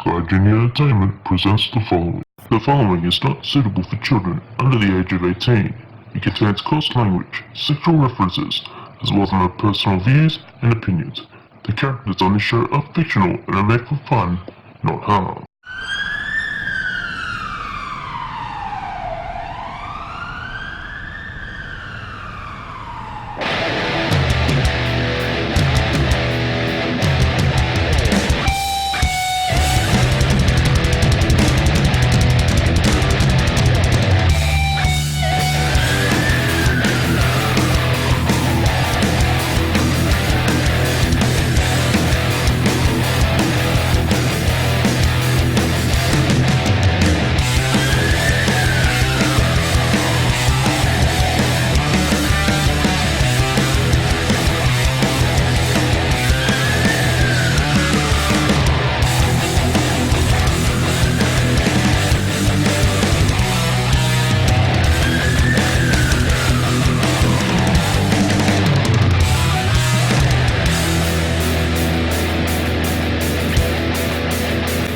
Genie Entertainment presents the following. The following is not suitable for children under the age of 18. It contains coarse language, sexual references, as well as my personal views and opinions. The characters on this show are fictional and are made for fun, not harm.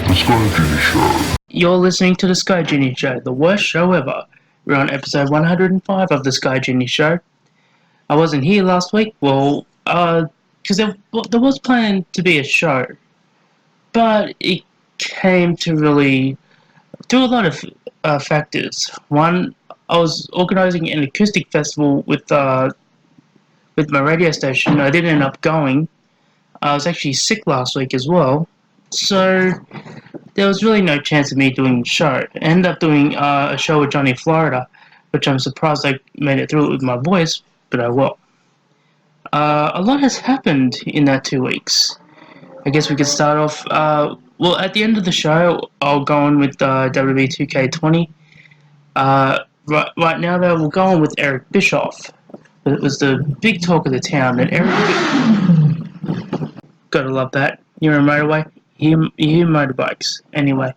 The Sky Genie Show. You're listening to The Sky Genie Show, the worst show ever. We're on episode 105 of The Sky Genie Show. I wasn't here last week, because there was planned to be a show, but it came to really do a lot of factors. One, I was organising an acoustic festival with my radio station. I didn't end up going. I was actually sick last week as well, so there was really no chance of me doing a show. I ended up doing a show with Johnny Florida, which I'm surprised I made it through with my voice, but I will. A lot has happened in that 2 weeks. I guess we could start off, at the end of the show, I'll go on with WWE 2K20. Right now, though, we'll go on with Eric Bischoff. It was the big talk of the town that Gotta love that. You're a motorway? You hear motorbikes. Anyway,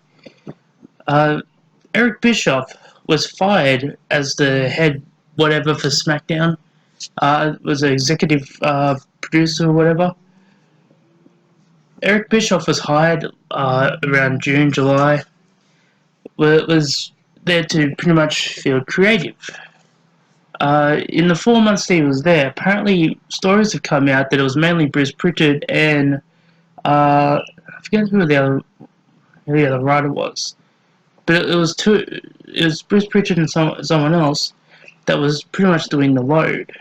Eric Bischoff was fired as the head whatever for SmackDown. Was an executive producer or whatever. Eric Bischoff was hired around June, July. Was there to pretty much feel creative. In the 4 months that he was there, apparently stories have come out that it was mainly Bruce Pritchard and I forget who the other writer was, but it was Bruce Pritchard and someone else that was pretty much doing the load,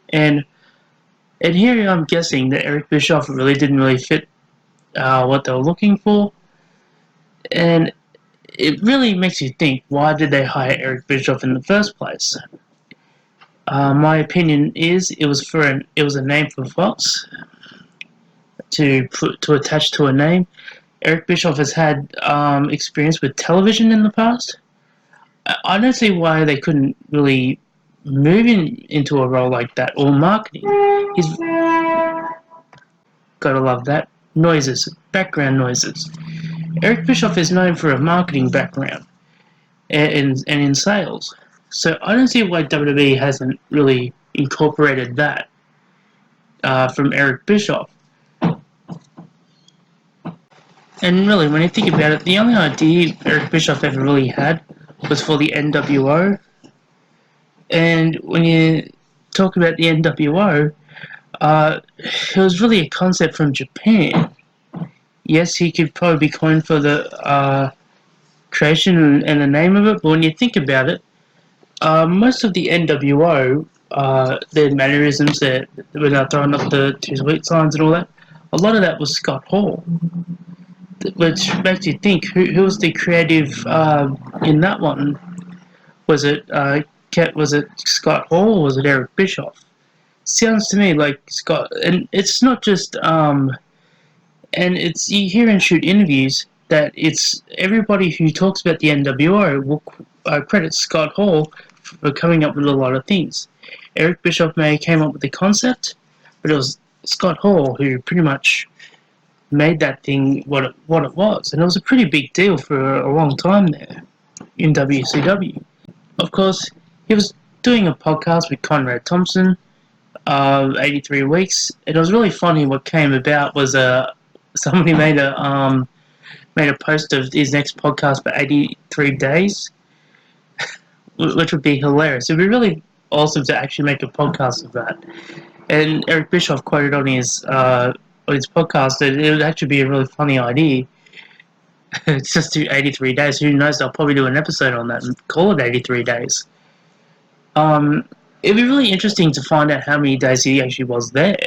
and here I'm guessing that Eric Bischoff didn't really fit what they were looking for, and it really makes you think, why did they hire Eric Bischoff in the first place? My opinion is it was a name for Fox to attach to a name. Eric Bischoff has had experience with television in the past. I don't see why they couldn't really move into a role like that, or marketing. He's gotta love that. Background noises. Eric Bischoff is known for a marketing background and in sales. So I don't see why WWE hasn't really incorporated that from Eric Bischoff. And really, when you think about it, the only idea Eric Bischoff ever really had was for the NWO. And when you talk about the NWO, it was really a concept from Japan. Yes, he could probably be coined for the creation and the name of it, but when you think about it, most of the NWO, their mannerisms, when they're throwing up the 2 sweet signs and all that, a lot of that was Scott Hall. Which makes you think, who was the creative in that one? Was it Scott Hall or was it Eric Bischoff? Sounds to me like Scott, and it's not just and it's, you hear in shoot interviews that it's everybody who talks about the NWO will credit Scott Hall for coming up with a lot of things. Eric Bischoff may have came up with the concept, but it was Scott Hall who pretty much made that thing what it was, and it was a pretty big deal for a long time there in WCW. Of course, he was doing a podcast with Conrad Thompson, 83 Weeks. It was really funny. What came about was somebody made a made a post of his next podcast for 83 days, which would be hilarious. It'd be really awesome to actually make a podcast of that. And Eric Bischoff quoted on his podcast that it would actually be a really funny idea. It's just do 83 days. Who knows? They'll probably do an episode on that and call it 83 days. It'd be really interesting to find out how many days he actually was there.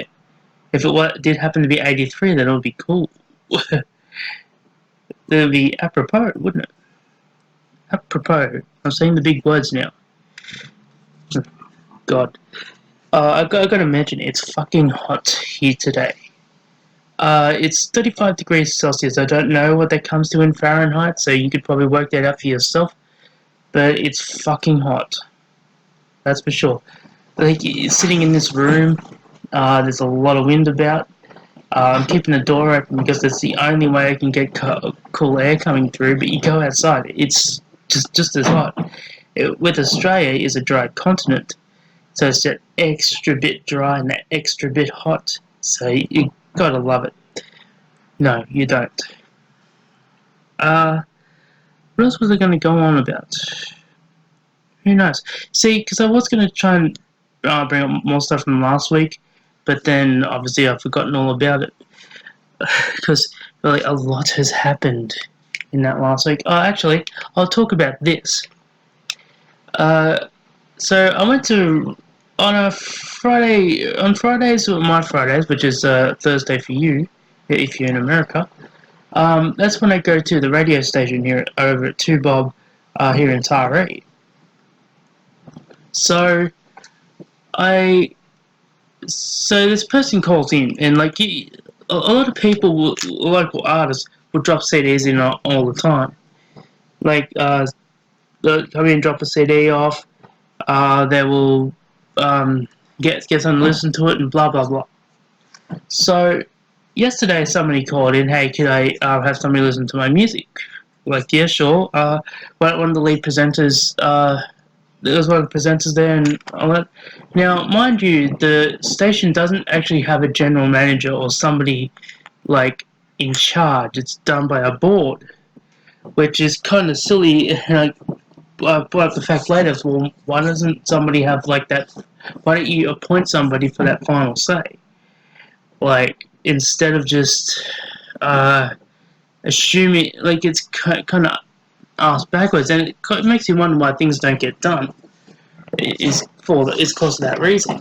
If it did happen to be 83, then it would be cool. That would be apropos, wouldn't it? Apropos. I'm saying the big words now. God. I've got to mention, it's fucking hot here today. It's 35 degrees Celsius. I don't know what that comes to in Fahrenheit, so you could probably work that out for yourself. But it's fucking hot. That's for sure. Like, sitting in this room, there's a lot of wind about. I'm keeping the door open because that's the only way I can get cool air coming through. But you go outside, it's just as hot. With Australia is a dry continent, so it's that extra bit dry and that extra bit hot. So you gotta love it. No, you don't. What else was I going to go on about? Who knows? See, because I was going to try and bring up more stuff from last week, but then obviously I've forgotten all about it. Because really a lot has happened in that last week. Oh, actually, I'll talk about this. So I went to on Fridays, my Fridays, which is Thursday for you, if you're in America. That's when I go to the radio station here over at 2 Bob here in Taree. So this person calls in, and like a lot of people, local artists, will drop CDs in all the time. Like they'll come in, drop a CD off. They will get someone to listen to it, and blah blah blah. So yesterday, somebody called in. Hey, could I have somebody listen to my music? Like, yeah, sure. One of the lead presenters. There was one of the presenters there and all that. Now, mind you, the station doesn't actually have a general manager or somebody, like, in charge. It's done by a board, which is kind of silly. And I brought up the fact later, well, why doesn't somebody have, like, that? Why don't you appoint somebody for that final say? Like, instead of just assuming, like, it's kind of asked backwards, and it makes you wonder why things don't get done. It's because of that reason.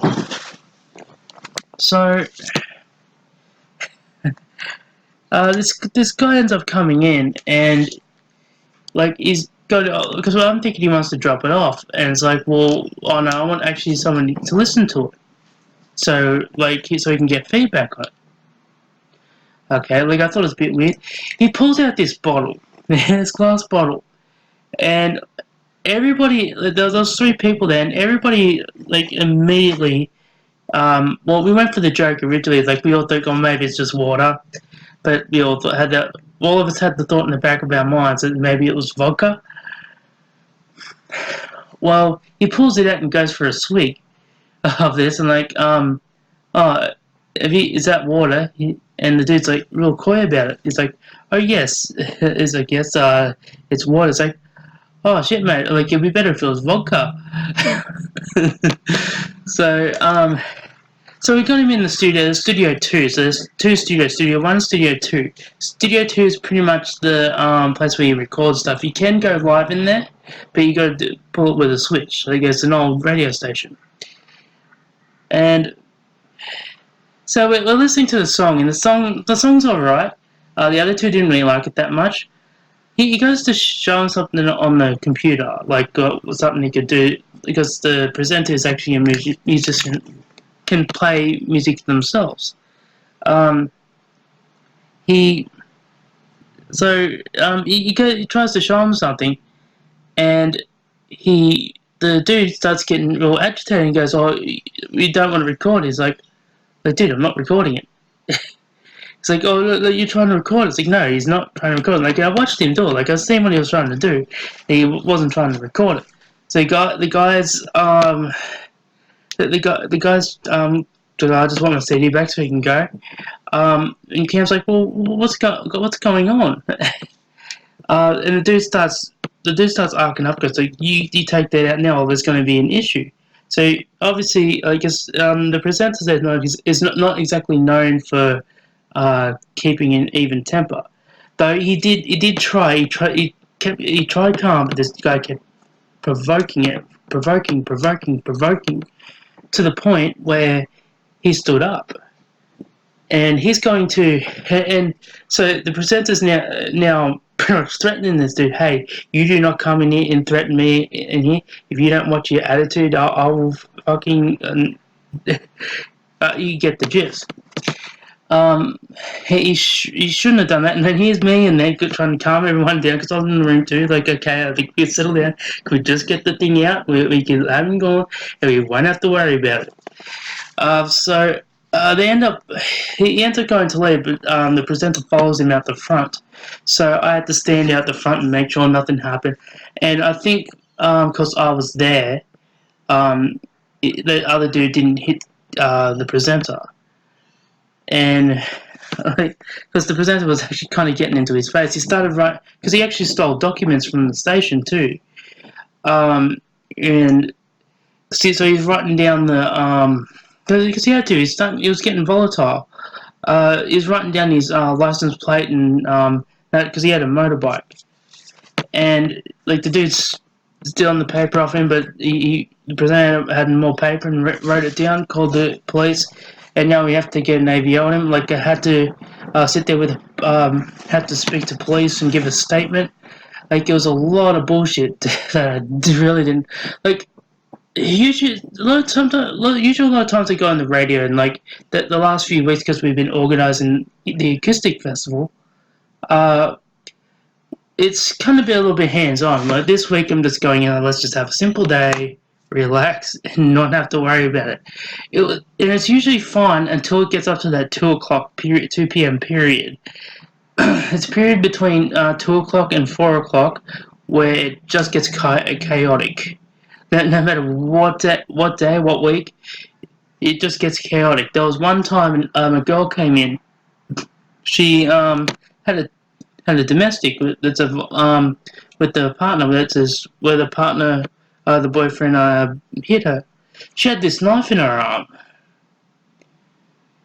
So this guy ends up coming in, and like he's got, because I'm thinking he wants to drop it off, and it's like, well, oh no, I want actually someone to listen to it, so he can get feedback on it. Okay, like I thought it was a bit weird. He pulls out this bottle, this glass bottle, and everybody, there was 3 people there, and everybody, like, immediately, well, we went for the joke originally, like, we all thought, oh, maybe it's just water, but we all all of us had the thought in the back of our minds that maybe it was vodka. Well, he pulls it out and goes for a swig of this, and like, oh, is that water? And the dude's like, real coy about it. He's like, oh, yes. He's like, yes, it's water. It's like, oh shit, mate! Like it'd be better if it was vodka. So we got him in the Studio 2. So there's 2 studios, Studio 1, Studio 2. Studio 2 is pretty much the place where you record stuff. You can go live in there, but you got to pull it with a switch. So it's an old radio station. And so we're listening to the song, and the song's alright. The other 2 didn't really like it that much. He goes to show him something on the computer, like something he could do, because the presenter is actually a musician, can play music themselves. He tries to show him something, and the dude starts getting real agitated and goes, oh, we don't want to record. He's like, dude, I'm not recording it. It's like, oh, look, you're trying to record. It's like, no, he's not trying to record. Like, I watched him do it. Like, I seen what he was trying to do. He wasn't trying to record it. So the guys, I just want my CD back so he can go. And Cam's like, well, what's going on? and the dude starts arcing up because like you take that out now, or there's going to be an issue. So obviously, I guess the presenter is not exactly known for keeping an even temper, though he did try. He tried calm, but this guy kept provoking to the point where he stood up. And he's going to, and so the presenter's now pretty much threatening this dude. Hey, you do not come in here and threaten me in here. If you don't watch your attitude, I will fucking. You get the gist. He shouldn't have done that. And then here's me and then trying to calm everyone down because I was in the room too. Like, okay, I think we can settle down. Can we just get the thing out? We can have him going, and we won't have to worry about it. So they he ends up going to leave, but the presenter follows him out the front. So I had to stand out the front and make sure nothing happened. And I think because I was there, the other dude didn't hit the presenter. And because the presenter was actually kind of getting into his face, he started right because he actually stole documents from the station too. And see, so he's writing down the because he had to. He was getting volatile. He was writing down his license plate and because he had a motorbike, and like the dude's stealing the paper off him, but the presenter had more paper and wrote it down. Called the police. And now we have to get an AVO on him. Like I had to sit there with, had to speak to police and give a statement. Like it was a lot of bullshit that I really didn't like. Usually, a lot of times I go on the radio and like the last few weeks because we've been organising the acoustic festival. It's kind of been a little bit hands on. Like this week, I'm just going in. Let's just have a simple day. Relax and not have to worry about it. And it's usually fun until it gets up to that 2 o'clock period, 2 p.m. period. It's a period between 2 o'clock and 4 o'clock where it just gets chaotic. No matter what day, what week, it just gets chaotic. There was one time a girl came in. She had a domestic that's with the partner. Where the partner. The boyfriend hit her. She had this knife in her arm.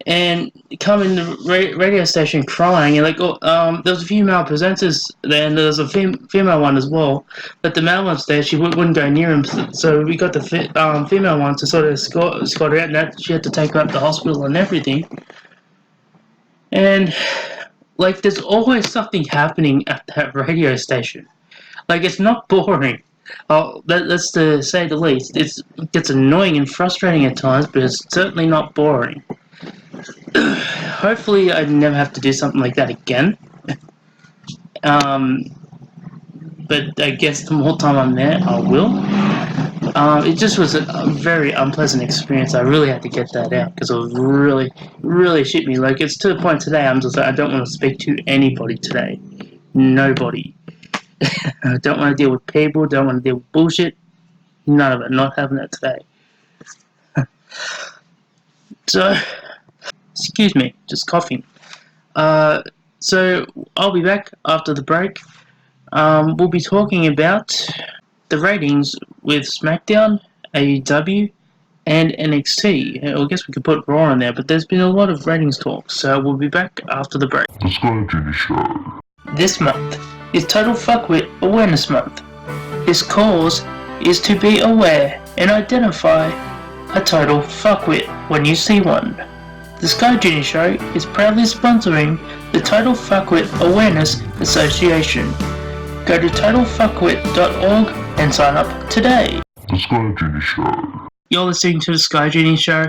And come in the radio station crying. And like, there was a few male presenters there, and there was a female one as well. But the male one's there, she wouldn't go near him. So we got the female one to sort of escort her out. And that she had to take her up to the hospital and everything. And like, there's always something happening at that radio station. Like, it's not boring. Oh, that's to say the least. It gets annoying and frustrating at times, but it's certainly not boring. Hopefully, I never have to do something like that again. But I guess the more time I'm there, I will. It just was a very unpleasant experience. I really had to get that out because it was really, really shit me. Like, it's to the point today, I'm just like, I don't want to speak to anybody today. Nobody. I don't want to deal with people, don't want to deal with bullshit. None of it. Not having it today. So, excuse me, just coughing. So, I'll be back after the break. We'll be talking about the ratings with SmackDown, AEW, and NXT. I guess we could put Raw in there, but there's been a lot of ratings talk, so we'll be back after the break. The Sky Genie Show. This month is Total Fuckwit Awareness Month. This cause is to be aware and identify a total fuckwit when you see one. The Sky Genie Show is proudly sponsoring the Total Fuckwit Awareness Association. Go to totalfuckwit.org and sign up today. The Sky Genie Show. You're listening to the Sky Genie Show.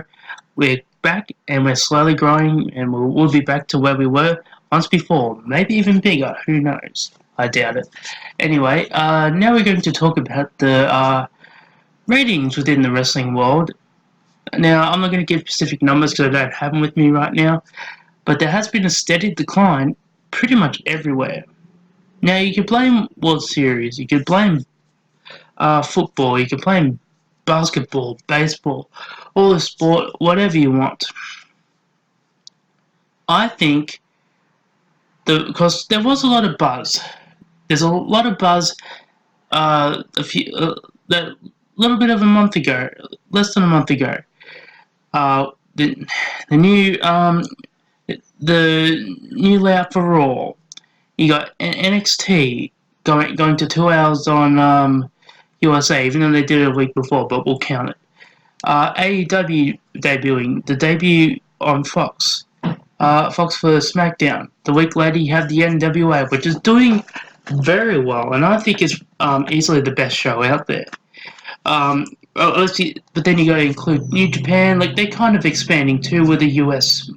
We're back and we're slowly growing, and we'll be back to where we were once before, maybe even bigger, who knows? I doubt it. Anyway, now we're going to talk about the ratings within the wrestling world. Now, I'm not going to give specific numbers because I don't have them with me right now, but there has been a steady decline pretty much everywhere. Now, you could blame World Series, you could blame football, you could blame basketball, baseball, all the sport, whatever you want. I think because there was a lot of buzz. There's a lot of buzz. A little bit of a month ago, less than a month ago. Uh, the the new the new layout for Raw. You got NXT going to 2 hours on USA, even though they did it a week before, but we'll count it. AEW debuting, the debut on Fox. Fox for SmackDown. The week later, you have the NWA, which is doing very well, and I think it's easily the best show out there. But then you got to include New Japan, like they're kind of expanding too with the US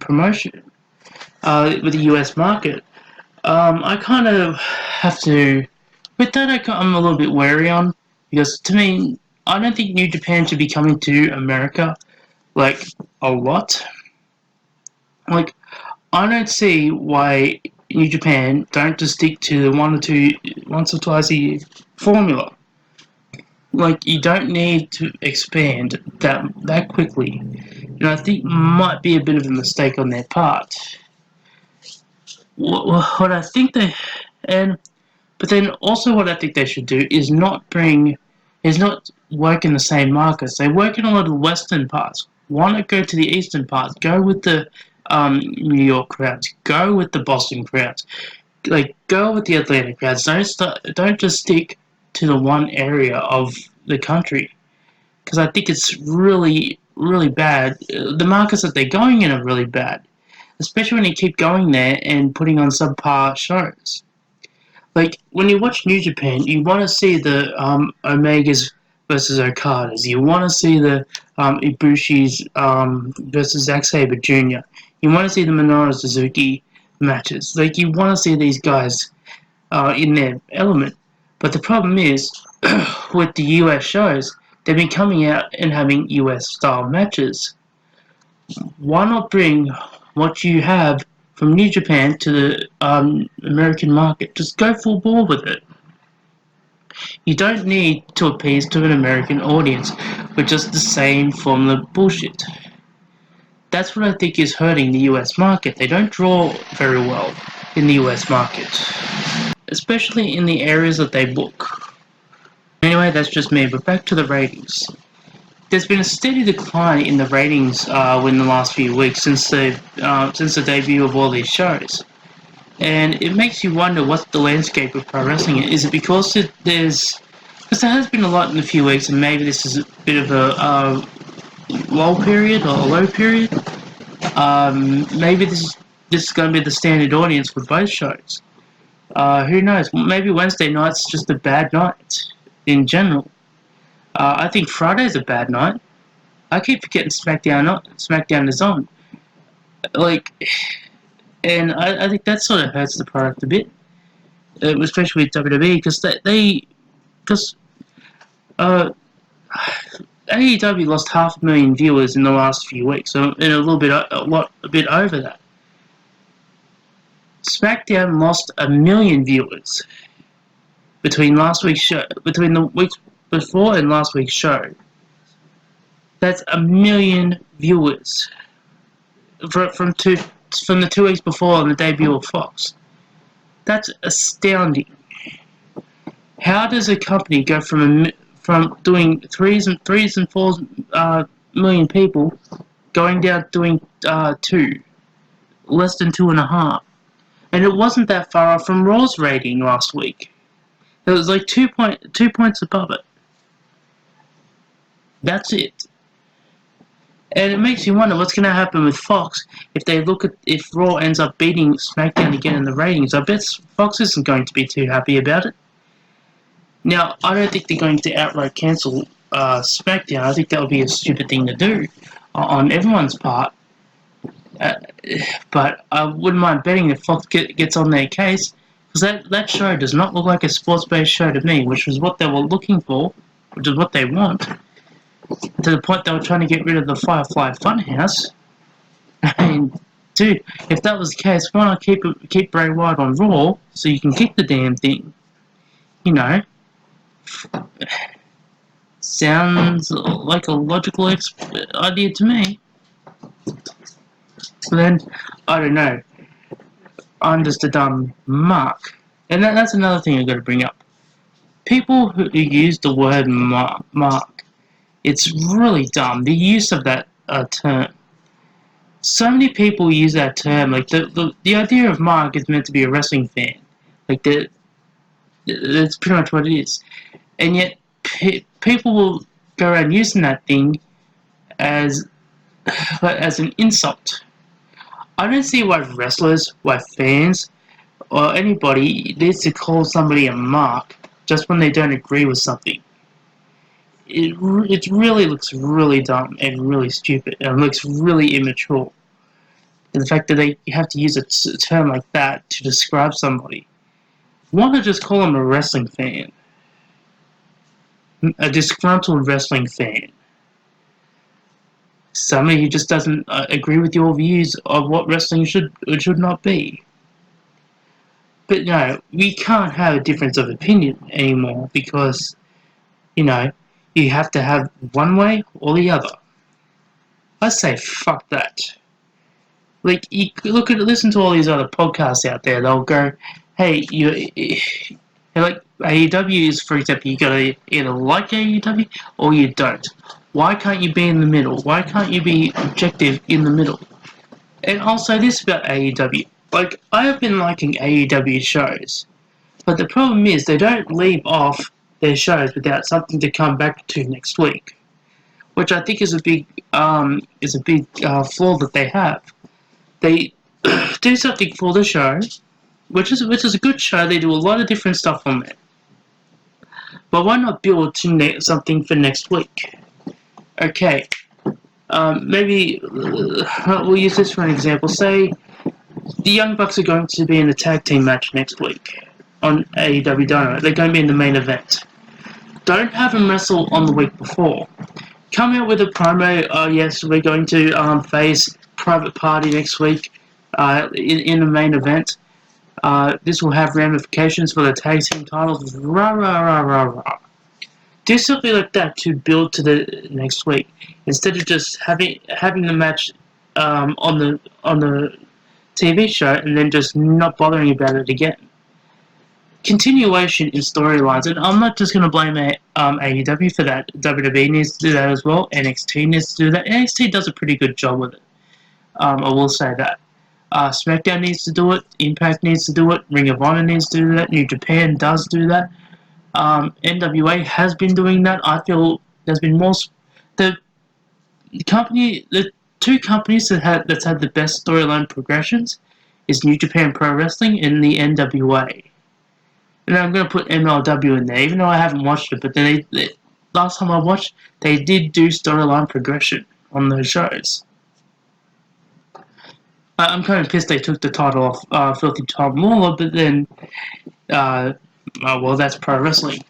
promotion, with the US market. I kind of have to, with that I'm a little bit wary on, because to me, I don't think New Japan should be coming to America, like, a lot. Like, I don't see why New Japan don't just stick to the once or twice a year formula. Like, you don't need to expand that quickly. And I think might be a bit of a mistake on their part. What I think but then also what I think they should do is not work in the same markets. They work in a lot of the western parts. Why not go to the eastern parts? Go with the New York crowds. Go with the Boston crowds. Like, go with the Atlanta crowds. Don't just stick to the one area of the country, because I think it's really, really bad. The markets that they're going in are really bad, especially when you keep going there and putting on subpar shows. Like, when you watch New Japan, you want to see the Omegas versus Okadas. You want to see the Ibushi's versus Zack Sabre Jr. You want to see the Minoru Suzuki matches. Like, you want to see these guys in their element. But the problem is, with the US shows, they've been coming out and having US style matches. Why not bring what you have from New Japan to the American market? Just go full bore with it. You don't need to appease to an American audience with just the same formula bullshit. That's what I think is hurting the US market. They don't draw very well in the US market, especially in the areas that they book. Anyway, that's just me, but back to the ratings. There's been a steady decline in the ratings in the last few weeks since the debut of all these shows, and it makes you wonder what the landscape of pro wrestling is. Is it because there has been a lot in a few weeks, and maybe this is a bit of a lull period or a low period. Maybe this is going to be the standard audience for both shows. Who knows? Maybe Wednesday night's just a bad night in general. I think Friday's a bad night. I keep forgetting SmackDown is on. Like, and I think that sort of hurts the product a bit, especially with WWE, because AEW lost 500,000 viewers in the last few weeks, and a bit over that. SmackDown lost 1 million viewers between the weeks before and last week's show. That's 1 million viewers from the 2 weeks before on the debut of Fox. That's astounding. How does a company go from doing threes and fours million people going down doing less than 2.5? And it wasn't that far off from Raw's rating last week. It was like 2 points above it. That's it. And it makes you wonder what's going to happen with Fox if Raw ends up beating SmackDown again in the ratings. I bet Fox isn't going to be too happy about it. Now, I don't think they're going to outright cancel SmackDown. I think that would be a stupid thing to do on everyone's part. But I wouldn't mind betting if Fox gets on their case, because that show does not look like a sports-based show to me, which was what they were looking for, which is what they want. To the point they were trying to get rid of the Firefly Funhouse. I mean, dude, if that was the case, why not keep Bray Wyatt on Raw so you can kick the damn thing? You know, sounds like a logical idea to me. But then, I don't know. I'm just a dumb mark. And that's another thing I've got to bring up. People who use the word mark, it's really dumb. The use of that term. So many people use that term. Like the idea of mark is meant to be a wrestling fan. Like that's pretty much what it is. And yet people will go around using that thing as an insult. I don't see why wrestlers, why fans, or anybody needs to call somebody a mark just when they don't agree with something. It really looks really dumb and really stupid, and looks really immature. And the fact that they have to use a term like that to describe somebody. Why not just call them a wrestling fan? A disgruntled wrestling fan. Somebody who just doesn't agree with your views of what wrestling should or should not be. But no, we can't have a difference of opinion anymore because, you have to have one way or the other. I say fuck that. Like, you listen to all these other podcasts out there. They'll go, "Hey, like AEW is, for example, you gotta either like AEW or you don't. Why can't you be in the middle? Why can't you be objective in the middle?" And I'll say this about AEW. Like, I have been liking AEW shows, but the problem is they don't leave off their shows without something to come back to next week, which I think is a big flaw that they have. They do something for the show, which is a good show. They do a lot of different stuff on there, but why not build to something for next week? Okay, maybe we'll use this for an example. Say the Young Bucks are going to be in a tag team match next week on AEW Dynamite. They're going to be in the main event. Don't have them wrestle on the week before. Come out with a promo. Yes, we're going to face Private Party next week in the main event. This will have ramifications for the tag team titles. Rah rah rah rah rah. Do something like that to build to the next week instead of just having the match on the TV show and then just not bothering about it again. Continuation in storylines, and I'm not just going to blame AEW for that. WWE needs to do that as well. NXT needs to do that. NXT does a pretty good job with it. I will say that. SmackDown needs to do it. Impact needs to do it. Ring of Honor needs to do that. New Japan does do that. NWA has been doing that. I feel there's been more. The two companies that's had the best storyline progressions is New Japan Pro Wrestling and the NWA. And I'm going to put MLW in there, even though I haven't watched it. But they last time I watched, they did do storyline progression on those shows. I'm kind of pissed they took the title off Filthy Tom Lawler, but then, well, that's pro wrestling.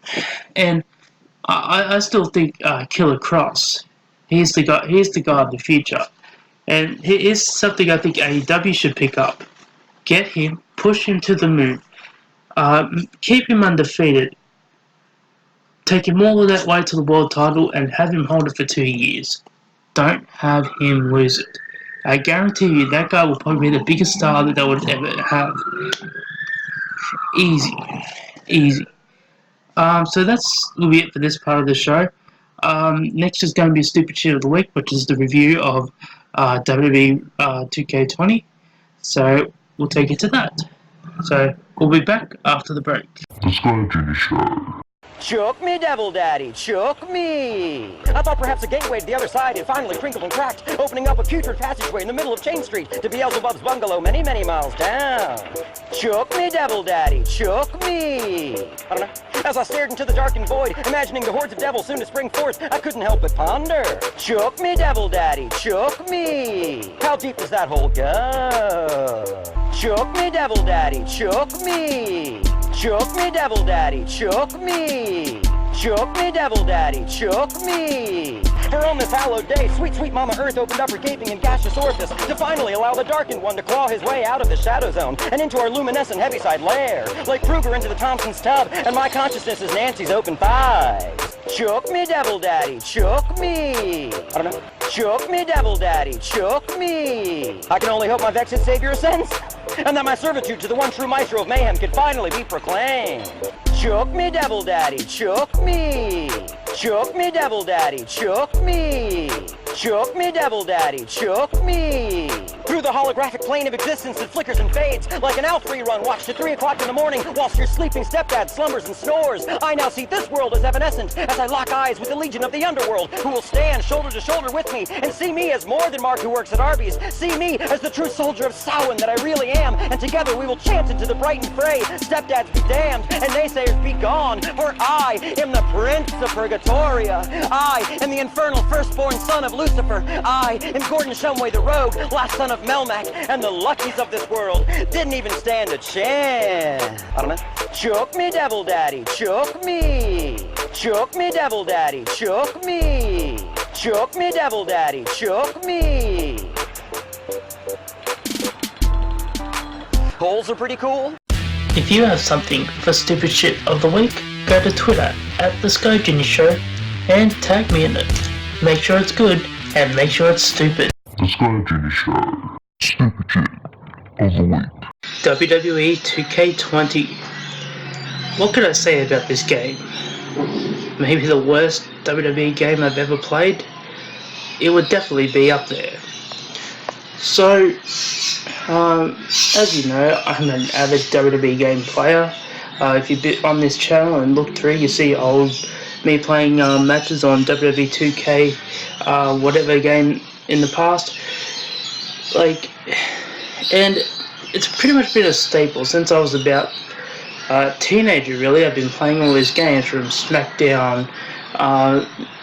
And I still think Killer Cross, he's the guy of the future. And here's something I think AEW should pick up. Get him, push him to the moon. Keep him undefeated. Take him all of that way to the world title and have him hold it for 2 years. Don't have him lose it. I guarantee you that guy will probably be the biggest star that they would ever have. Easy. So will be it for this part of the show. Next is going to be Stupid Shit of the Week, which is the review of WWE 2K20. So we'll take it to that. So we'll be back after the break. The Sky Genie Show. Choke me, Devil Daddy, choke me! I thought perhaps a gateway to the other side had finally crinkled and cracked, opening up a putrid passageway in the middle of Chain Street to Beelzebub's bungalow many, many miles down. Choke me, Devil Daddy, choke me! I don't know. As I stared into the darkened void, imagining the hordes of devils soon to spring forth, I couldn't help but ponder. Choke me, Devil Daddy, choke me! How deep does that hole go? Choke me, Devil Daddy, choke me! Choke me, Devil Daddy, choke me! Choke me, Devil Daddy, choke me! For on this hallowed day, sweet, sweet Mama Earth opened up her gaping and gaseous orifice to finally allow the darkened one to claw his way out of the shadow zone and into our luminescent heaviside lair. Like Kruger into the Thompson's tub, and my consciousness is Nancy's open thighs. Choke me, devil daddy, choke me. I don't know. Choke me, devil daddy, choke me. I can only hope my vexed savior ascends, and that my servitude to the one true maestro of mayhem can finally be proclaimed. Choke me, devil daddy, choke me. Choke me, devil daddy, choke me. Choke me, devil daddy, choke me. Through the holographic plane of existence that flickers and fades, like an Alf rerun watched at 3 o'clock in the morning, whilst your sleeping stepdad slumbers and snores, I now see this world as evanescent, as I lock eyes with the legion of the underworld, who will stand shoulder to shoulder with me, and see me as more than Mark who works at Arby's, see me as the true soldier of Samhain that I really am, and together we will chant into the bright and fray, stepdads be damned, and naysayers be gone, for I am the Prince of Purgatoria. I am the infernal firstborn son of Lucifer. I am Gordon Shumway the Rogue, last son of Melmac, and the luckies of this world didn't even stand a chance. I don't know. Choke me, devil daddy, choke me. Choke me, devil daddy, choke me. Choke me, devil daddy, choke me. Holes are pretty cool. If you have something for stupid shit of the week, go to Twitter @TheSkyGenie Show and tag me in it. Make sure it's good and make sure it's stupid. The Sky Genie Show. Stupid shit of the week. WWE 2K20. What could I say about this game? Maybe the worst WWE game I've ever played? It would definitely be up there. So, as you know, I'm an avid WWE game player. If you've been on this channel and look through, you see me playing matches on WWE 2K, whatever game in the past. And it's pretty much been a staple since I was about a teenager, really. I've been playing all these games from SmackDown,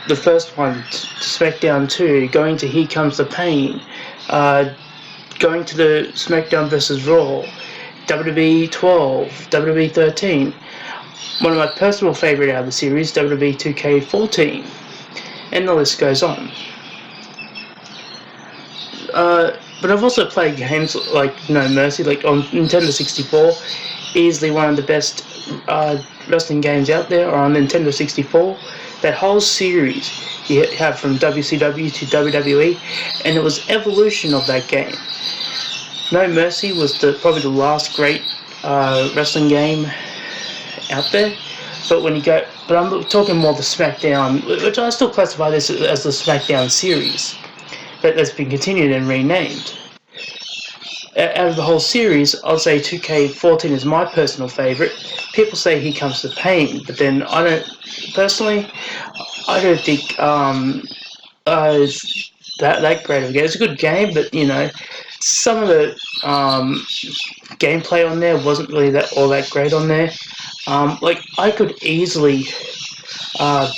the first one, SmackDown 2, going to Here Comes the Pain, going to the SmackDown vs. Raw, WWE 12, WWE 13, one of my personal favourite out of the series, WWE 2K14, and the list goes on. But I've also played games like No Mercy, like on Nintendo 64, easily one of the best wrestling games out there, or on Nintendo 64. That whole series you have from WCW to WWE, and it was evolution of that game. No Mercy was probably the last great wrestling game out there. But I'm talking more the SmackDown, which I still classify this as the SmackDown series, that's been continued and renamed. Out of the whole series, I'll say 2K14 is my personal favourite. People say Here Comes the Pain, but then personally, I don't think it's that great of a game. It's a good game, but some of the gameplay on there wasn't really all that great on there. I could easily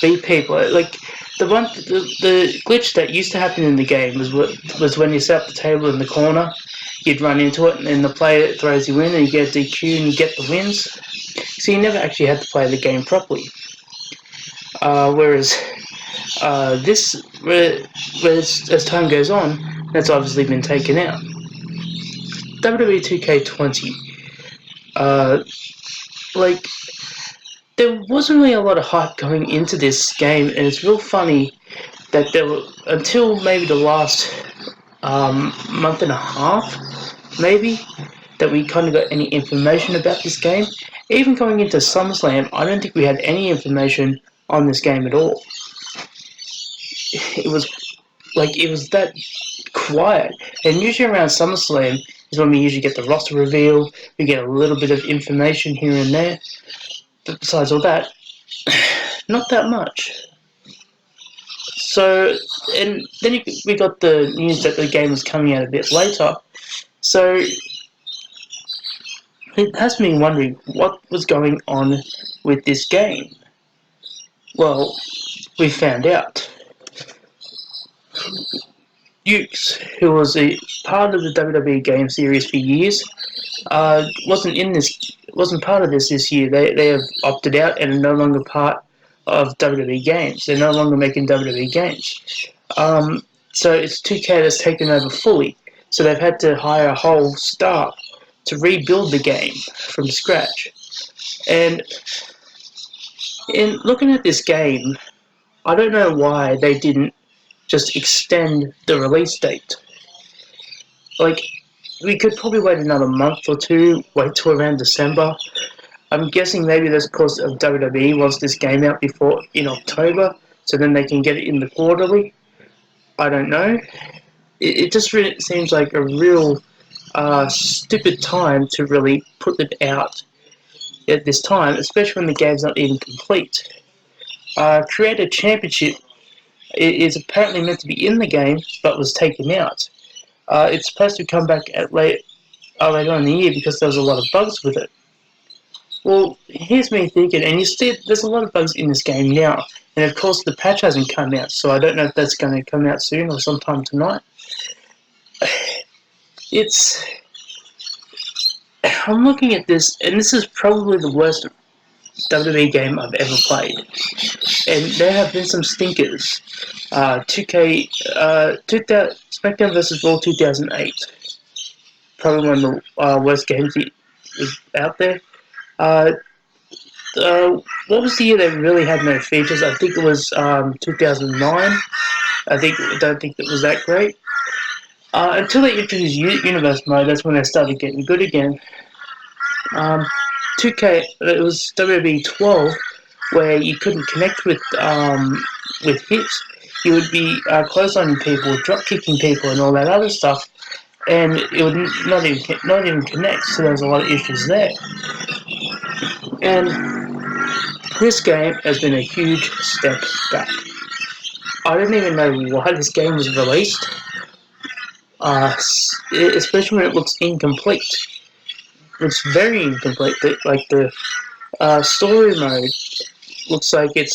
beat people. The glitch that used to happen in the game was when you set up the table in the corner, you'd run into it, and then the player throws you in, and you get DQ, and you get the wins. So you never actually had to play the game properly. Whereas this, as time goes on, that's obviously been taken out. WWE 2K20. There wasn't really a lot of hype going into this game, and it's real funny that until maybe the last month and a half, maybe, that we kind of got any information about this game. Even going into SummerSlam, I don't think we had any information on this game at all. It was that quiet, and usually around SummerSlam is when we usually get the roster reveal, we get a little bit of information here and there. But besides all that, not that much. So, and then we got the news that the game was coming out a bit later. So, it has me wondering what was going on with this game. Well, we found out. Ukes, who was a part of the WWE game series for years, wasn't part of this year. They have opted out and are no longer part of WWE games. They're no longer making WWE games. So it's 2K that's taken over fully. So they've had to hire a whole staff to rebuild the game from scratch. And in looking at this game, I don't know why they didn't just extend the release date. Like, we could probably wait another month or two, wait till around December. I'm guessing maybe that's because of WWE wants this game out before in October, so then they can get it in the quarterly. I don't know. It just really seems like a real stupid time to really put it out at this time, especially when the game's not even complete. Creator Championship is apparently meant to be in the game, but was taken out. It's supposed to come back later on in the year because there was a lot of bugs with it. Well, here's me thinking, and you see there's a lot of bugs in this game now, and of course the patch hasn't come out, so I don't know if that's going to come out soon or sometime tonight. I'm looking at this, and this is probably the worst WWE game I've ever played. And there have been some stinkers. 2K, 2000, SmackDown vs. Raw 2008. Probably one of the worst games out there. What was the year that really had no features? I think it was 2009. Don't think it was that great. Until they introduced Universe Mode, that's when they started getting good again. 2K, it was WWE 12, where you couldn't connect with hits. You would be clotheslining people, drop kicking people, and all that other stuff, and it would not even connect. So there was a lot of issues there. And this game has been a huge step back. I don't even know why this game was released, especially when it looks incomplete. It's very incomplete. Like the story mode looks like it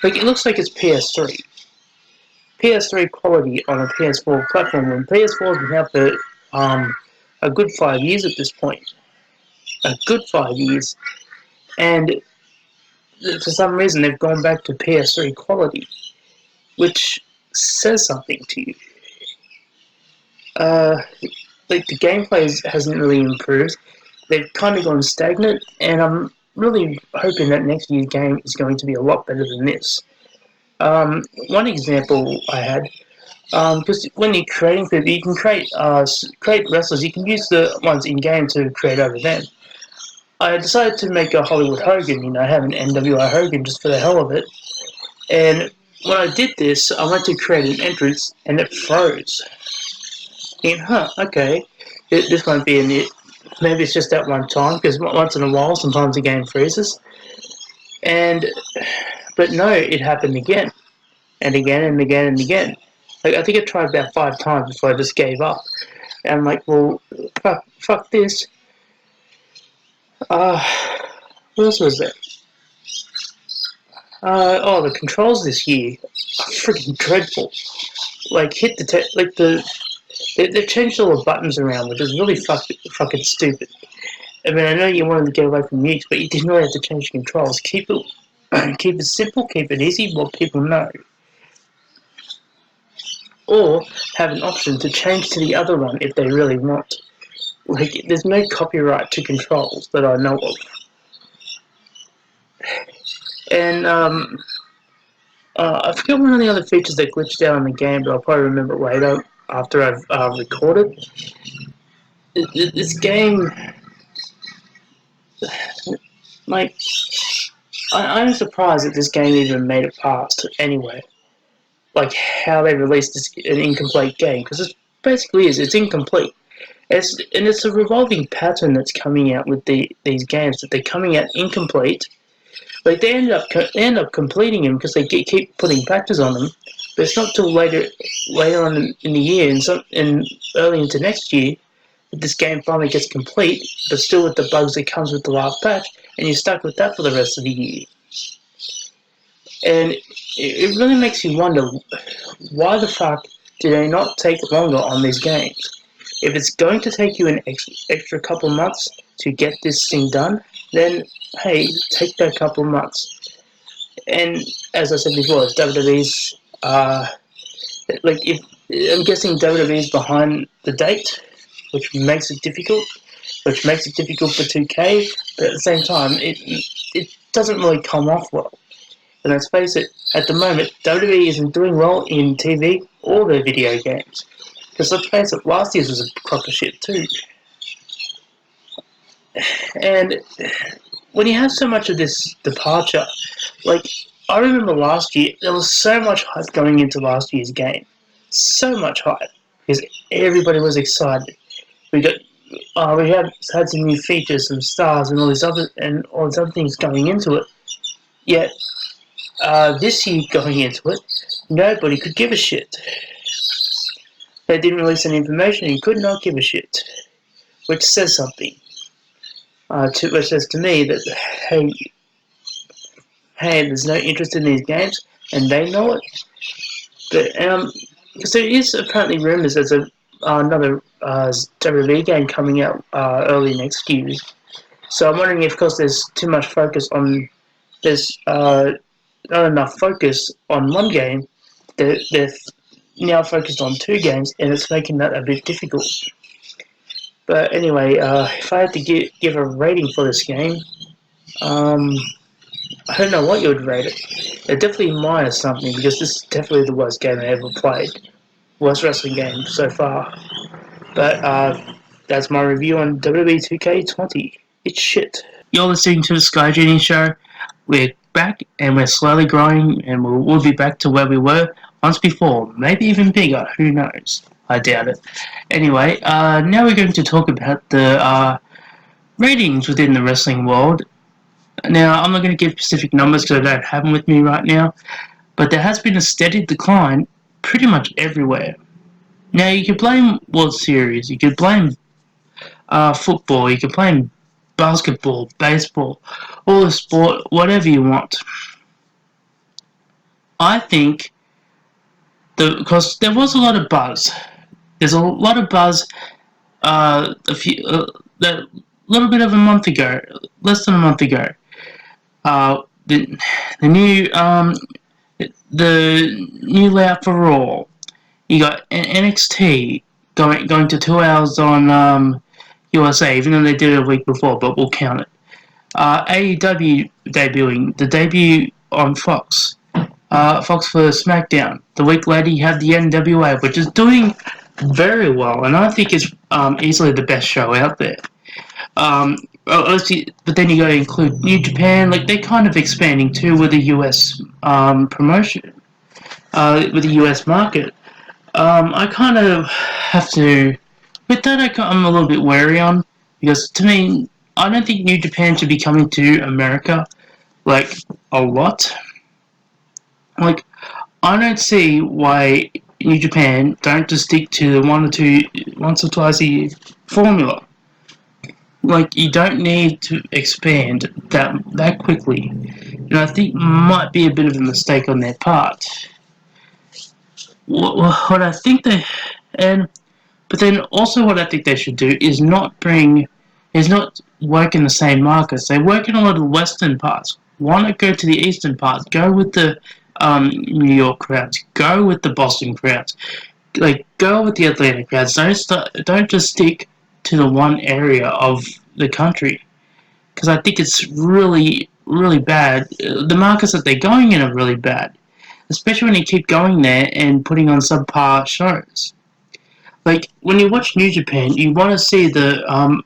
looks like it's PS3. PS3 quality on a PS4 platform, and PS4's been out for a good 5 years at this point. A good 5 years. And for some reason they've gone back to PS3 quality, which says something to you. Like the gameplay hasn't really improved. They've kind of gone stagnant, and I'm really hoping that next year's game is going to be a lot better than this. One example I had, because when you're creating people, you can create wrestlers. You can use the ones in game to create over them. I decided to make a Hollywood Hogan, have an NWI Hogan just for the hell of it. And when I did this, I went to create an entrance, and it froze. And okay, this won't be in it. Maybe it's just that one time, because once in a while, sometimes the game freezes. But no, it happened again, and again, and again, and again. Like, I think I tried about 5 times before I just gave up. And I'm like, well, fuck this. What else was there? The controls this year are freaking dreadful. Like, they've changed all the buttons around, which is really fucking stupid. I mean, I know you wanted to get away from mutes, but you didn't really have to change the controls. Keep it simple, keep it easy, what people know. Or have an option to change to the other one if they really want. Like, there's no copyright to controls that I know of. And I forget one of the other features that glitched out in the game, but I'll probably remember it later after I've recorded. This game, like, I'm surprised that this game even made it past anyway. Like, how they released an incomplete game, because it basically is. It's incomplete. It's a revolving pattern that's coming out with these games, that they're coming out incomplete. Like, they end up completing them because they keep putting patches on them. But it's not till later on in the year and early into next year that this game finally gets complete, but still with the bugs that comes with the last patch, and you're stuck with that for the rest of the year. And it really makes you wonder, why the fuck do they not take longer on these games? If it's going to take you an extra couple months to get this thing done, then hey, take that couple months. And as I said before, it's WWE's, I'm guessing WWE's behind the date, which makes it difficult for 2K, but at the same time, it doesn't really come off well. And let's face it, at the moment, WWE isn't doing well in TV or their video games. Because let's face it, last year's was a crock of shit too. And when you have so much of this departure, like, I remember last year, there was so much hype going into last year's game. So much hype. Because everybody was excited. We have had some new features, some stars, and all these other things going into it. Yet this year going into it, nobody could give a shit. They didn't release any information and could not give a shit, which says something. Which says to me that hey, there's no interest in these games, and they know it. But because there is apparently rumors there's another WWE game coming out early next year. So I'm wondering if, because there's too much focus on, there's not enough focus on one game, they're now focused on two games, and it's making that a bit difficult. But anyway, if I had to give a rating for this game, I don't know what you would rate it. It's definitely minus something, because this is definitely the worst game I ever played. Worst wrestling game so far. But that's my review on WWE 2K20. It's shit. You're listening to the Sky Genie Show. We're back, and we're slowly growing, and we'll be back to where we were once before. Maybe even bigger, who knows? I doubt it. Anyway, now we're going to talk about the ratings within the wrestling world. Now, I'm not going to give specific numbers because I don't have them with me right now, but there has been a steady decline pretty much everywhere. Now, you could blame World Series, you could blame football, you could blame basketball, baseball, all the sport, whatever you want. I think, because there was a lot of buzz. There's a lot of buzz a little bit of a month ago, less than a month ago. The new layout for Raw. You got NXT going to 2 hours on USA, even though they did it a week before, but we'll count it. AEW debuting, the debut on Fox. Fox for SmackDown. The week later, you have the NWA, which is doing very well, and I think it's easily the best show out there. But then you got to include New Japan. Like, they're kind of expanding too with the US promotion, with the US market. I kind of have to, with that I'm a little bit wary on, because to me, I don't think New Japan should be coming to America, like, a lot. Like, I don't see why New Japan don't just stick to the once or twice a year formula. Like, you don't need to expand that quickly. And I think might be a bit of a mistake on their part. What I think but then also what I think they should do is not work in the same markets. They work in a lot of the western parts. Why not go to the eastern parts? Go with the New York crowds. Go with the Boston crowds. Like, go with the Atlanta crowds. Don't just stick to the one area of the country, because I think it's really, really bad. The markets that they're going in are really bad, especially when you keep going there and putting on subpar shows. Like, when you watch New Japan, you want to see the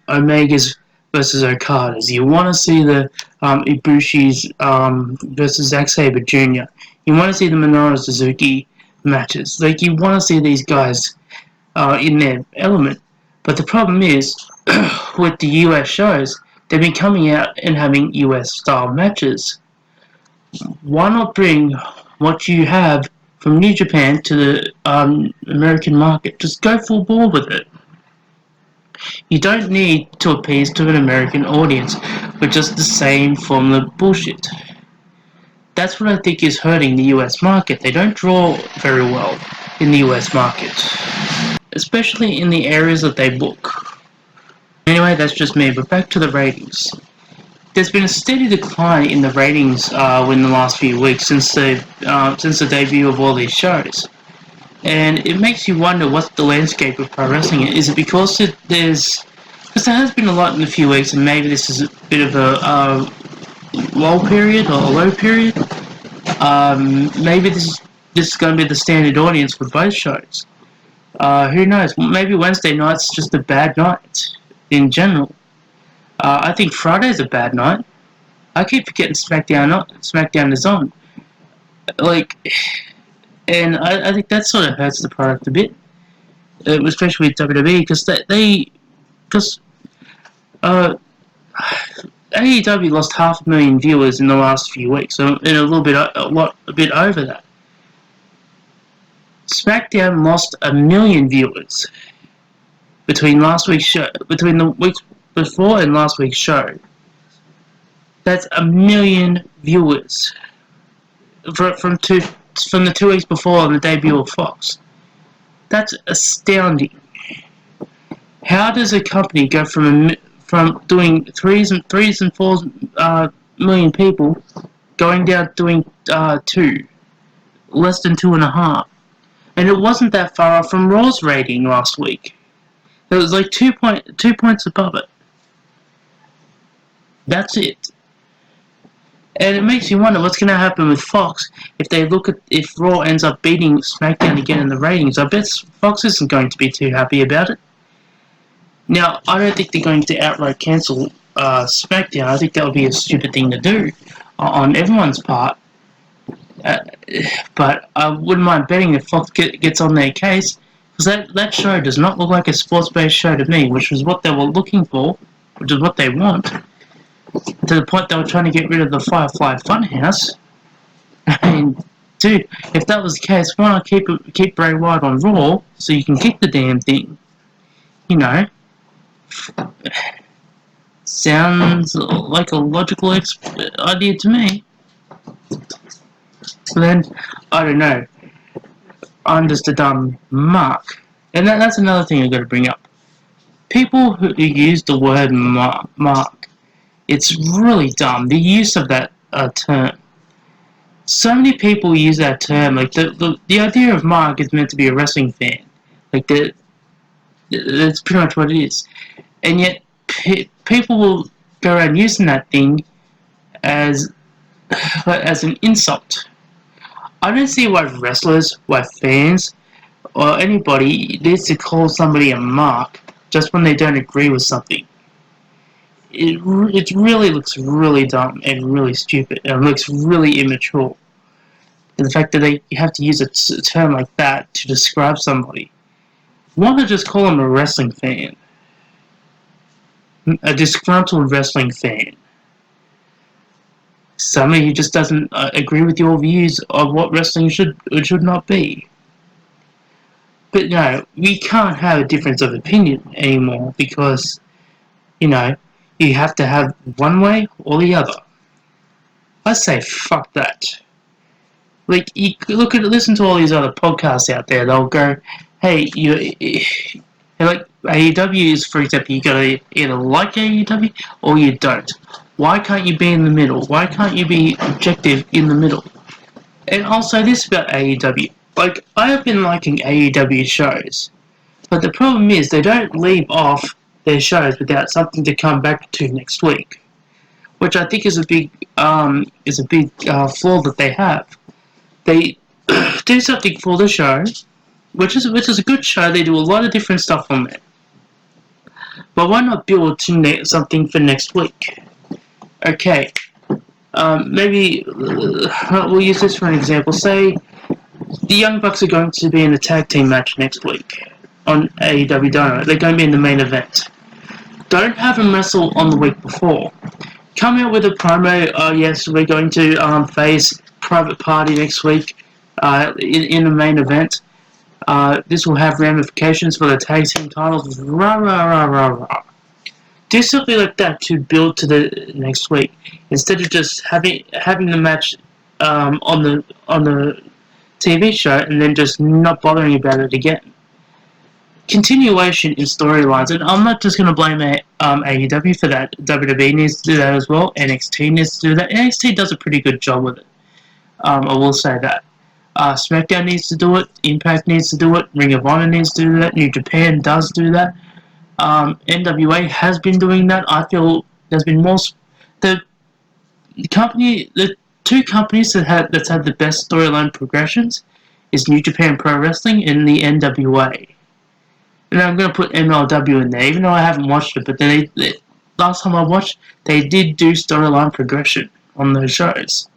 Omegas versus Okadas. You want to see the Ibushi's versus Zack Sabre Jr. You want to see the Minoru Suzuki matches. Like, you want to see these guys in their element. But the problem is, with the US shows, they've been coming out and having US style matches. Why not bring what you have from New Japan to the American market? Just go full bore with it. You don't need to appease to an American audience with just the same formula bullshit. That's what I think is hurting the US market. They don't draw very well in the US market, especially in the areas that they book. Anyway, that's just me, but back to the ratings. There's been a steady decline in the ratings in the last few weeks since the debut of all these shows. And it makes you wonder what the landscape of pro wrestling is. Is it because there has been a lot in a few weeks, and maybe this is a bit of a lull period or a low period? Maybe this is going to be the standard audience for both shows. Who knows? Maybe Wednesday night's just a bad night in general. I think Friday's a bad night. I keep forgetting SmackDown is on. Like, and I think that sort of hurts the product a bit, especially with WWE, because AEW lost 500,000 viewers in the last few weeks, so and a bit over that. SmackDown lost 1 million viewers between the weeks before and last week's show. That's 1 million viewers from the 2 weeks before on the debut of Fox. That's astounding. How does a company go from doing threes and fours million people going down doing 2, less than 2.5? And it wasn't that far off from Raw's rating last week. It was like 2 points above it. That's it. And it makes you wonder what's going to happen with Fox if Raw ends up beating SmackDown again in the ratings. I bet Fox isn't going to be too happy about it. Now, I don't think they're going to outright cancel SmackDown. I think that would be a stupid thing to do on everyone's part. But I wouldn't mind betting if Fox gets on their case, because that show does not look like a sports-based show to me, which was what they were looking for, which is what they want. To the point they were trying to get rid of the Firefly Funhouse. I mean, dude, if that was the case, why not keep Bray Wyatt on Raw so you can kick the damn thing? You know, sounds like a logical idea to me. So then, I don't know. I'm just a dumb mark. And that's another thing I've got to bring up. People who use the word mark, it's really dumb, the use of that term. So many people use that term, like the idea of mark is meant to be a wrestling fan. Like, that's pretty much what it is. And yet, people will go around using that thing as an insult. I don't see why wrestlers, why fans, or anybody needs to call somebody a mark just when they don't agree with something. It really looks really dumb and really stupid, and it looks really immature. And the fact that they have to use a term like that to describe somebody. Why not just call them a wrestling fan? A disgruntled wrestling fan. Somebody who just doesn't agree with your views of what wrestling should or should not be. But no, we can't have a difference of opinion anymore because, you have to have one way or the other. I say fuck that. Like, you listen to all these other podcasts out there. They'll go, hey, like AEW is, for example, you gotta either like AEW or you don't. Why can't you be in the middle? Why can't you be objective in the middle? And I'll say this about AEW. Like, I have been liking AEW shows, but the problem is they don't leave off their shows without something to come back to next week, which I think is a big flaw that they have. They do something for the show, which is a good show. They do a lot of different stuff on there, but why not build to something for next week? Okay, maybe we'll use this for an example. Say the Young Bucks are going to be in a tag team match next week on AEW Dynamite. They're going to be in the main event. Don't have them wrestle on the week before. Come out with a promo. Yes, we're going to face Private Party next week in the main event. This will have ramifications for the tag team titles. Rah rah rah rah rah. Do something like that to build to the next week, instead of just having the match on the TV show and then just not bothering about it again. Continuation in storylines, and I'm not just going to blame AEW for that. WWE needs to do that as well. NXT needs to do that. NXT does a pretty good job with it. I will say that. SmackDown needs to do it. Impact needs to do it. Ring of Honor needs to do that. New Japan does do that. NWA has been doing that. I feel there's been more. The two companies that's had the best storyline progressions is New Japan Pro Wrestling and the NWA. And I'm going to put MLW in there, even though I haven't watched it. But last time I watched, they did do storyline progression on those shows.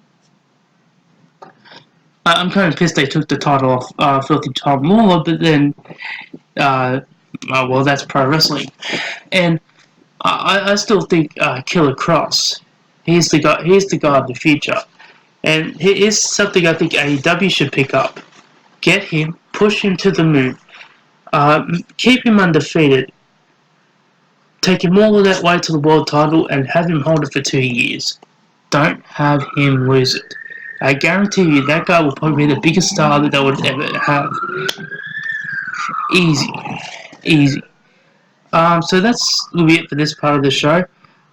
I'm kind of pissed they took the title off Filthy Tom Lawler, but then, well, that's pro wrestling. And I still think Killer Cross, he's the guy of the future. And he is something I think AEW should pick up. Get him, push him to the moon, keep him undefeated, take him all of that way to the world title, and have him hold it for 2 years. Don't have him lose it. I guarantee you that guy will probably be the biggest star that they would ever have. Easy. So that's will be it for this part of the show.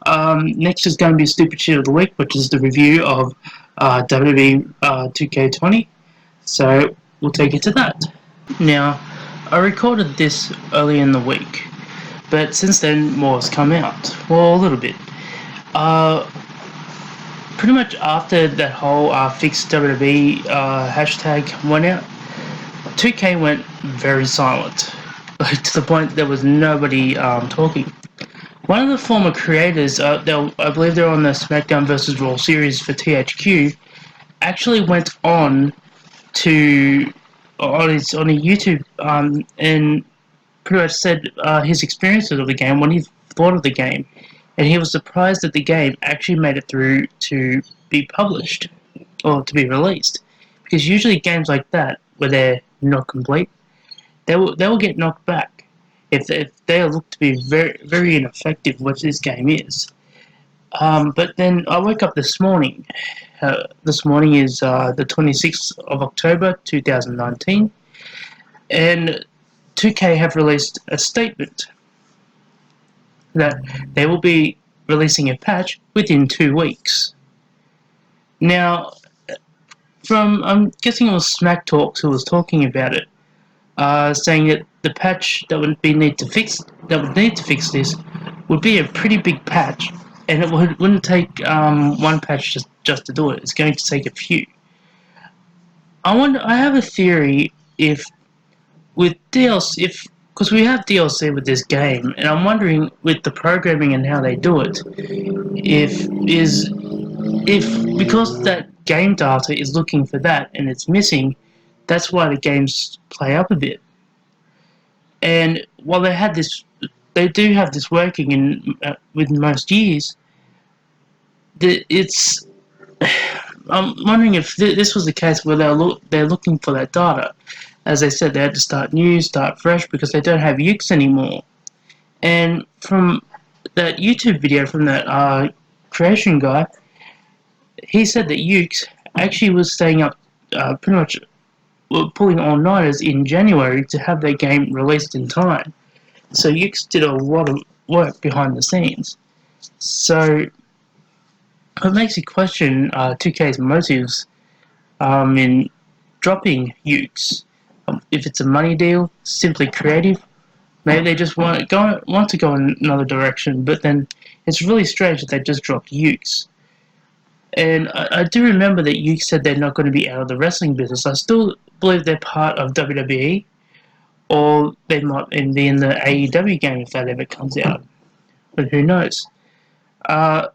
Next is going to be Stupid Shit of the Week, which is the review of WWE 2K20. So we'll take it to that. Now, I recorded this early in the week, but since then more has come out. Well, a little bit. Pretty much after that whole Fix WWE hashtag went out, 2K went very silent. To the point there was nobody talking. One of the former creators, I believe they're on the SmackDown vs. Raw series for THQ, actually went on to on a YouTube and pretty much said his experiences of the game, what he thought of the game, and he was surprised that the game actually made it through to be published or to be released, because usually games like that, where they're not complete, they will get knocked back if they look to be very very ineffective, which this game is. But then I woke up this morning. This morning is the 26th of October 2019, and 2K have released a statement that they will be releasing a patch within 2 weeks. Now, I'm guessing it was Smack Talks who was talking about it, saying that the patch that would need to fix this would be a pretty big patch, and it wouldn't take one patch just to do it. It's going to take a few. I have a theory if with DLC, because we have DLC with this game, and I'm wondering with the programming and how they do it, if because that game data is looking for that and it's missing, that's why the games play up a bit. And while they do have this working in with most years, I'm wondering if this was the case where they're looking for that data. As I said, they had to start new, start fresh, because they don't have Ukes anymore. And from that YouTube video from that creation guy, he said that Ukes actually was staying up pretty much pulling all-nighters in January to have their game released in time. So Ukes did a lot of work behind the scenes. So it makes you question 2K's motives in dropping Ukes. If it's a money deal, simply creative, maybe they just want to go in another direction. But then it's really strange that they just dropped Ukes. And I do remember that Ukes said they're not going to be out of the wrestling business. I still believe they're part of WWE, or they might be in the AEW game if that ever comes out. But who knows? Another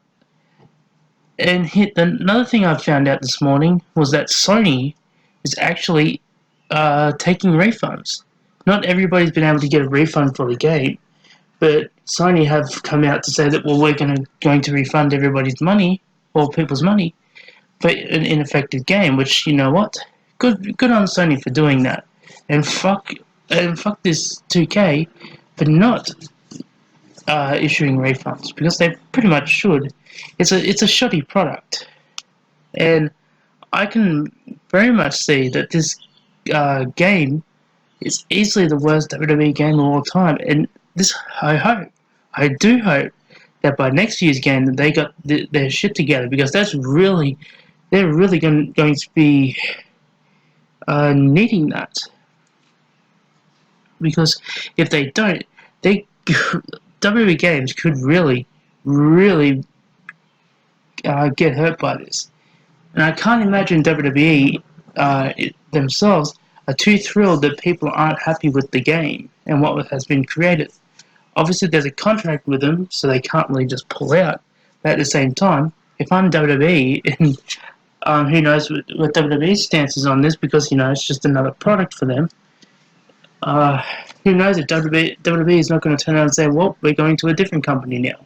thing I found out this morning was that Sony is actually taking refunds. Not everybody's been able to get a refund for the game, but Sony have come out to say that, well, we're going to refund everybody's money, or people's money, for an ineffective game. Which, you know what, good on Sony for doing that, and fuck this 2K for not issuing refunds, because they pretty much should. It's a shoddy product, and I can very much see that this game is easily the worst WWE game of all time. And this, I do hope that by next year's game that they got their shit together, because they're really going to be needing that. Because if they don't, WWE games could really get hurt by this. And I can't imagine WWE themselves are too thrilled that people aren't happy with the game and what has been created. Obviously, there's a contract with them, so they can't really just pull out. But at the same time, if I'm WWE, and who knows what WWE's stance is on this, because, it's just another product for them. Who knows if WWE is not going to turn around and say, well, we're going to a different company now.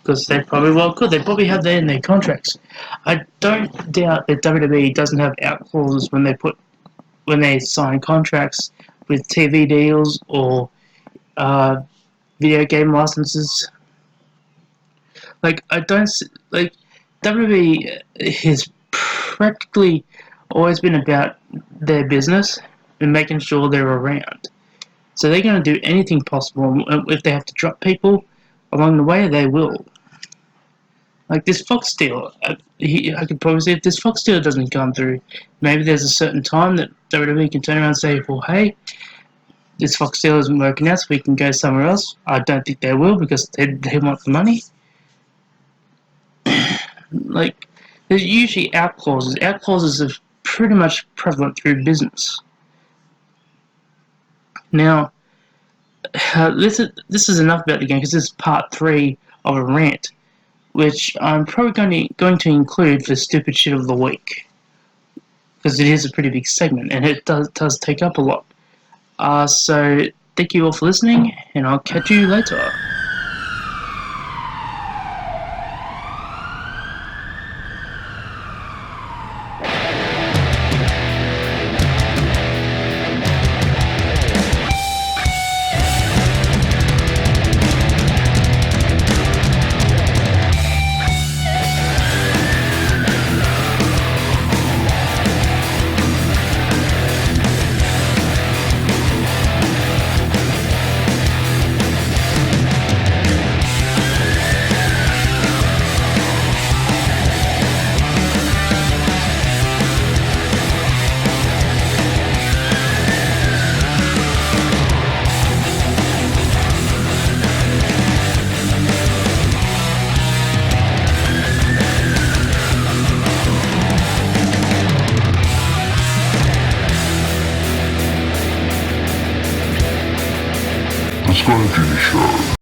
Because they probably well could. They probably have that in their contracts. I don't doubt that WWE doesn't have out clauses when they sign contracts with TV deals or video game licenses. WWE has practically always been about their business and making sure they're around. So they're going to do anything possible. If they have to drop people along the way, they will. Like this Fox deal, I could probably say if this Fox deal doesn't come through, maybe there's a certain time that WWE can turn around and say, well, hey, this Fox deal isn't working out, so we can go somewhere else. I don't think they will because they want the money. Like, there's usually out clauses. Out clauses are pretty much prevalent through business. Now, this is enough about the game because this is part 3 of a rant, which I'm probably going to include for Stupid Shit of the Week, because it is a pretty big segment and it does take up a lot. So thank you all for listening, and I'll catch you later. The Genie Show.